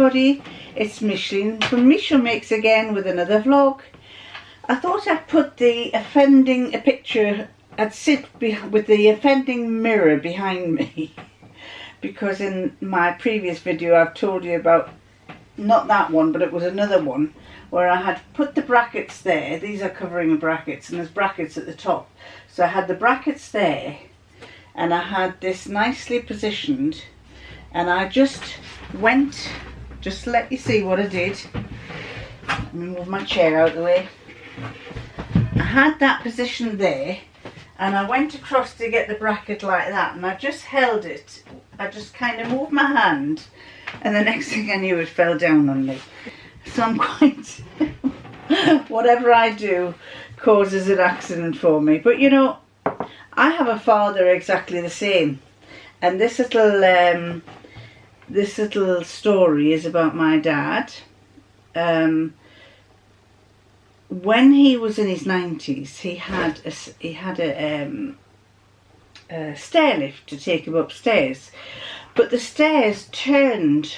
everybody, it's Micheline from Micheline Makes again with another vlog. I thought I'd put the offending picture, I'd sit with the offending mirror behind me because in my previous video I've told you about, not that one, but it was another one where I had put the brackets there. These are covering the brackets and there's brackets at the top. So I had the brackets there and I had this nicely positioned, and I just went, just to let you see what I did. Let me move my chair out of the way. I had that position there and I went across to get the bracket like that, and I just held it. I just kind of moved my hand and the next thing I knew it fell down on me. So I'm quite, whatever I do causes an accident for me. But you know, I have a father exactly the same, and this little story is about my dad. When he was in his 90s, he had a stair lift to take him upstairs, but the stairs turned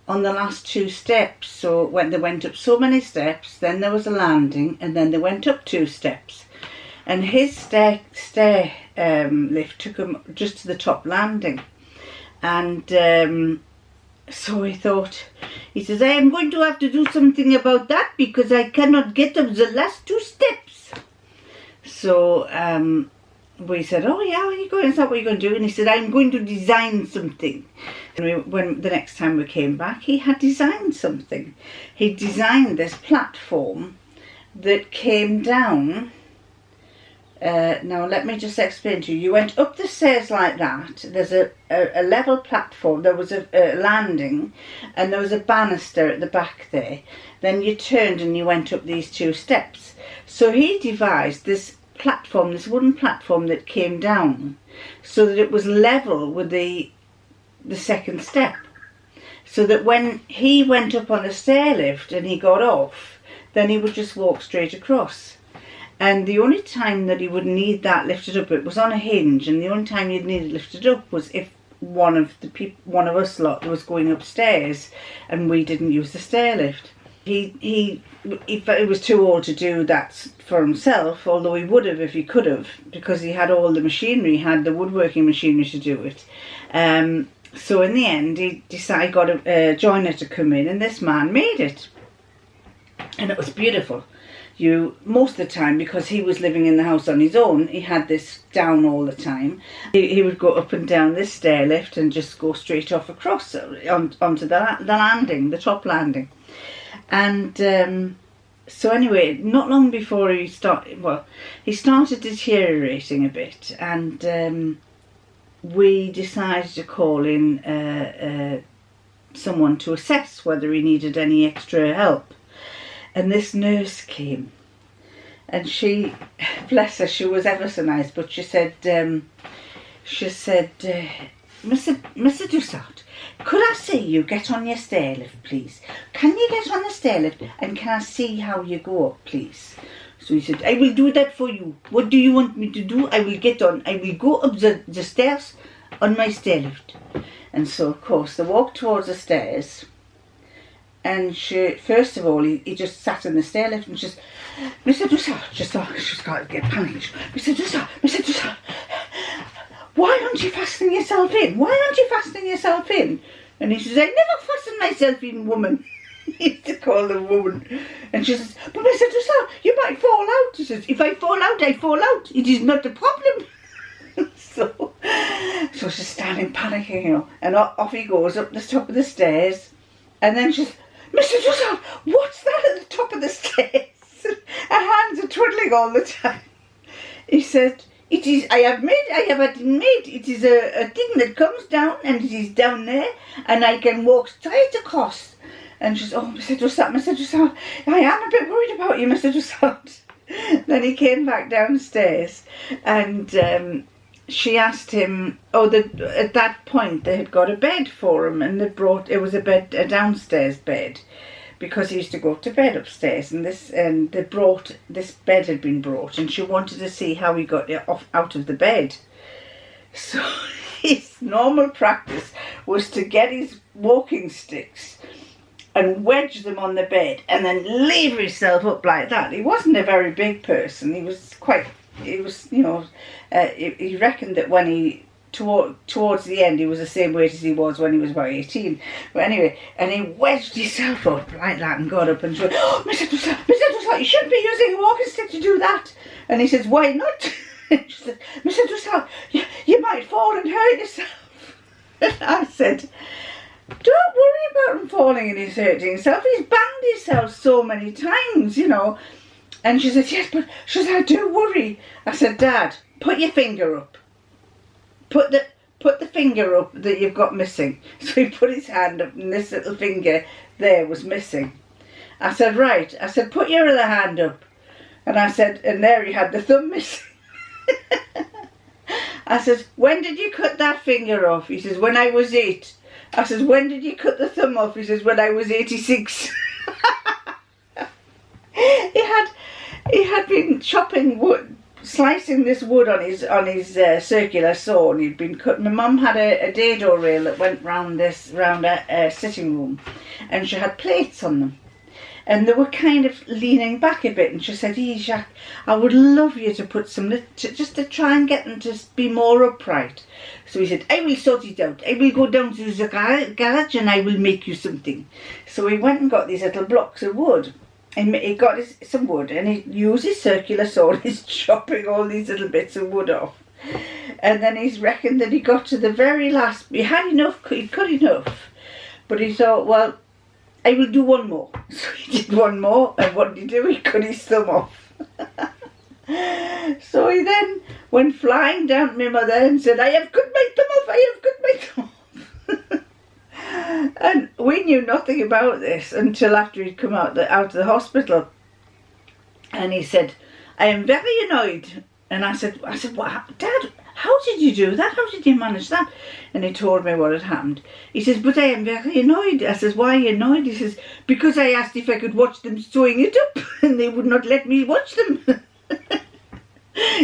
on the last 2 steps. So when they went up so many steps, then there was a landing, and then they went up 2 steps. And his stair lift took him just to the top landing. And so he thought, he says, I am going to have to do something about that because I cannot get up the last 2 steps. So we said, oh yeah, where are you going? Is that what you're going to do? And he said, I'm going to design something. And when the next time we came back, he had designed something. He designed this platform that came down. Now let me just explain to you. You went up the stairs like that. There's a level platform. There was a landing, and there was a banister at the back there. Then you turned and you went up these 2 steps. So he devised this platform, this wooden platform that came down, so that it was level with the second step. So that when he went up on the stair lift and he got off, then he would just walk straight across. And the only time that he would need that lifted up, it was on a hinge, and the only time you'd need it lifted up was if one of us lot was going upstairs and we didn't use the stair lift. He was too old to do that for himself, although he would have if he could have, because he had all the machinery, he had the woodworking machinery to do it. So in the end he decided, got a joiner to come in, and this man made it, and it was beautiful. Most of the time, because he was living in the house on his own, he had this down all the time. He would go up and down this stair lift and just go straight off across onto the landing, the top landing. And so anyway, not long before he started deteriorating a bit, and we decided to call in someone to assess whether he needed any extra help. And this nurse came, and she, bless her, she was ever so nice, but she said, Mr. Dussart, could I see you get on your stair lift, please? Can you get on the stair lift, and can I see how you go up, please? So he said, I will do that for you. What do you want me to do? I will get on. I will go up the stairs on my stair lift. And so, of course, they walked towards the stairs. And she, first of all, he just sat in the stair lift and just, Mr. Dussart, just thought, she's got to get panicked. Mr. Dussart, why aren't you fastening yourself in? Why aren't you fastening yourself in? And he says, I never fasten myself in, woman. He used to call the woman. And she says, but Mr. Dussart, you might fall out. He says, if I fall out, I fall out. It is not a problem. So she's standing panicking, you know, and off he goes up the top of the stairs. And then she's, Mr. Dussart, what's that at the top of the stairs? Her hands are twiddling all the time. He said, it is, I have it made. It is a thing that comes down, and it is down there, and I can walk straight across. And she said, oh, Mr. Dussart, I am a bit worried about you, Mr. Dussart. Then he came back downstairs, and she asked him, at that point they had got a bed for him, and it was a downstairs bed, because he used to go to bed upstairs, and this bed had been brought, and she wanted to see how he got out of the bed. So his normal practice was to get his walking sticks and wedge them on the bed and then lever himself up like that. He wasn't a very big person. He was, you know, he reckoned that when he, towards the end, he was the same weight as he was when he was about 18. But anyway, and he wedged himself up like that and got up and said, "Oh, Mr. Dussel, you shouldn't be using a walking stick to do that." And he says, "Why not?" She said, "Mr. Dussel, you might fall and hurt yourself." And I said, "Don't worry about him falling and he's hurting himself. He's banged himself so many times, you know." And she said, "Yes, but," she said, "I do worry." I said, "Dad, put your finger up. Put the finger up that you've got missing." So he put his hand up and this little finger there was missing. I said, "Right." I said, "Put your other hand up." And I said, and there he had the thumb missing. I said, "When did you cut that finger off?" He says, "When I was 8. I says, "When did you cut the thumb off?" He says, "When I was 86. He had been chopping wood, slicing this wood on his circular saw, and he'd been cut. My mum had a dado rail that went round a sitting room, and she had plates on them, and they were kind of leaning back a bit. And she said, Jacques, I would love you to put some, just to try and get them to be more upright." So he said, "I will sort it out. I will go down to the garage and I will make you something." So he went and got these little blocks of wood. And he got some wood and he used his circular saw and he's chopping all these little bits of wood off. And then he's reckoned that he got to the very last, he had enough, he cut enough. But he thought, well, I will do one more. So he did one more, and what did he do? He cut his thumb off. So he then went flying down to my mother and said, "I have cut my thumb off, I have cut my thumb off." And we knew nothing about this until after he'd come out of the hospital. And he said, "I am very annoyed." And I said, "What, Dad, how did you do that? How did you manage that?" And he told me what had happened. He says, "But I am very annoyed." I says, "Why are you annoyed?" He says, "Because I asked if I could watch them sewing it up and they would not let me watch them."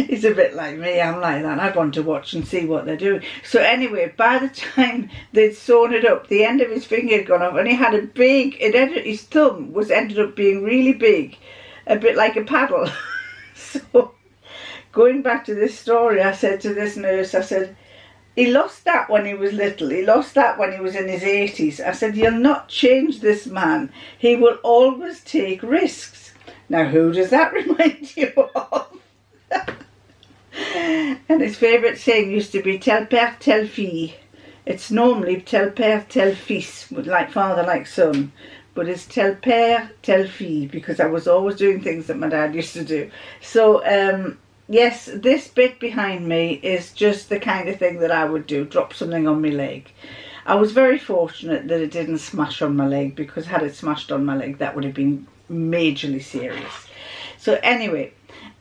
He's a bit like me, I'm like that. I want to watch and see what they're doing. So anyway, by the time they'd sewn it up, the end of his finger had gone off and he had a big, his thumb ended up being really big, a bit like a paddle. So going back to this story, I said to this nurse, I said, "He lost that when he was little. He lost that when he was in his 80s. I said, "You'll not change this man. He will always take risks." Now, who does that remind you of? And his favourite saying used to be "tel père, tel fille." It's normally "tel père, tel fils," like father, like son. But it's "tel père, tel fille," because I was always doing things that my dad used to do. So, yes, this bit behind me is just the kind of thing that I would do, drop something on my leg. I was very fortunate that it didn't smash on my leg, because had it smashed on my leg, that would have been majorly serious. So anyway,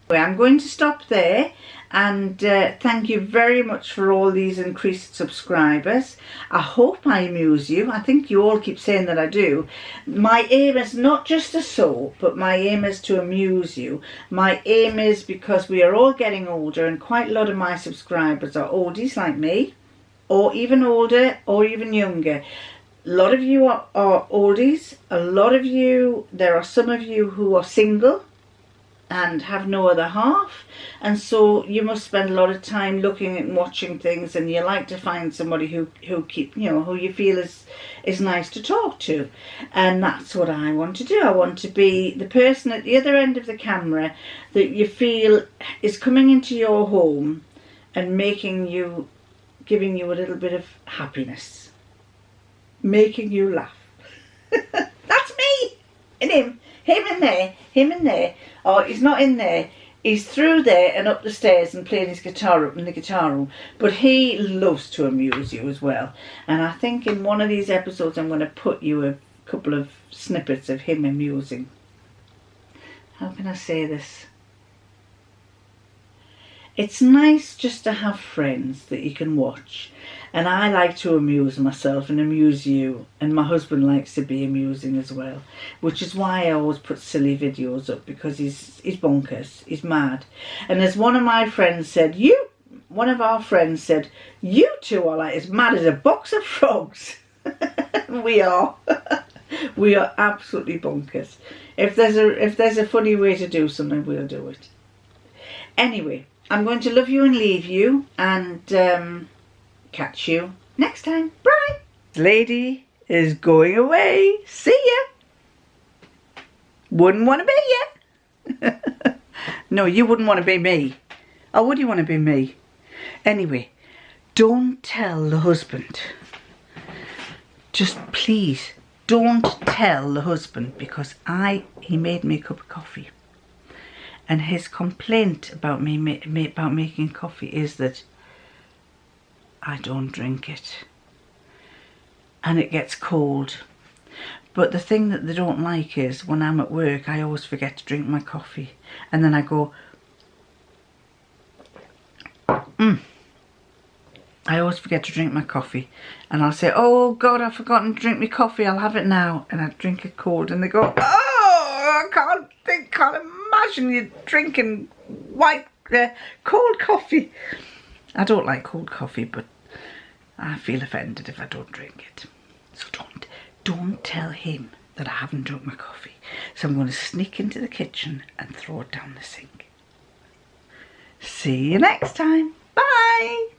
I'm going to stop there, and thank you very much for all these increased subscribers. I hope I amuse you. I think you all keep saying that I do. My aim is not just to sew, but my aim is to amuse you. My aim is because we are all getting older, and quite a lot of my subscribers are oldies like me, or even older, or even younger. A lot of you are oldies. A lot of you, there are some of you who are single and have no other half, and so you must spend a lot of time looking and watching things, and you like to find somebody who you feel is nice to talk to. And that's what I want to do. I want to be the person at the other end of the camera that you feel is coming into your home and giving you a little bit of happiness, making you laugh. That's me and him in there. Oh, he's not in there. He's through there and up the stairs and playing his guitar up in the guitar room. But he loves to amuse you as well. And I think in one of these episodes I'm going to put you a couple of snippets of him amusing. How can I say this? It's nice just to have friends that you can watch. And I like to amuse myself and amuse you. And my husband likes to be amusing as well. Which is why I always put silly videos up. Because he's bonkers. He's mad. And as one of our friends said, you two are like as mad as a box of frogs. We are. We are absolutely bonkers. If there's a funny way to do something, we'll do it. Anyway, I'm going to love you and leave you, and catch you next time. Bye. Lady is going away. See ya. Wouldn't want to be ya. No, you wouldn't want to be me. Or would you want to be me? Anyway, don't tell the husband. Just please don't tell the husband, because he made me a cup of coffee. And his complaint about me about making coffee is that I don't drink it. And it gets cold. But the thing that they don't like is when I'm at work, I always forget to drink my coffee. And then I go, I always forget to drink my coffee. And I'll say, oh God, I've forgotten to drink my coffee. I'll have it now. And I drink it cold. And they go, oh, I can't imagine you drinking cold coffee. I don't like cold coffee, but I feel offended if I don't drink it. So don't tell him that I haven't drunk my coffee. So I'm going to sneak into the kitchen and throw it down the sink. See you next time. Bye.